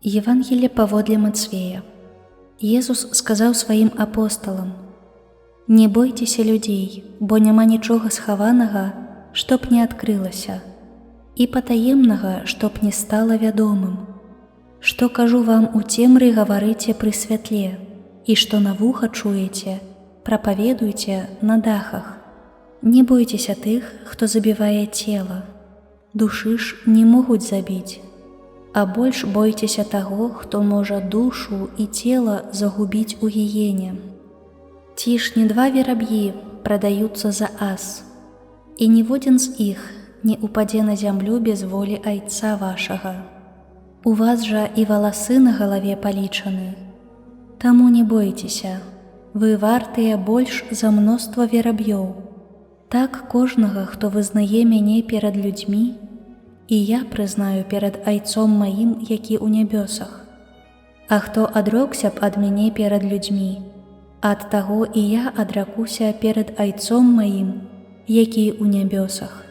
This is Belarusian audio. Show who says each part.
Speaker 1: Евангелие паводле Мацвея. Езус сказаў сваім апосталам: «Не бойцеся людзей, бо няма нічога схаванага, што б не адкрылася, і патаемнага, што б не стала вядомым. Што кажу вам у цемры, гаварыце пры святле, і што на вуха чуеце, прапаведуйце на дахах. Не бойцеся тых, хто забівае цела, душы ж не могуць забіць, а больш бойцеся таго, хто можа душу і цела загубіць у гіене. Ці ж не два вераб'і прадаюцца за ас, і ніводзін з іх не упадзе на зямлю без волі айца вашага. У вас жа і валасы на галаве палічаны. Таму не бойцеся, вы вартыя больш за мноства вераб'ёў. Так кожнага, хто вызнае мяне перад людзьмі, і я прызнаю перад айцом маім, які ў нябёсах. А хто адрокся б ад мяне перад людзьмі, ад таго і я адракуся перад айцом маім, які ў нябёсах.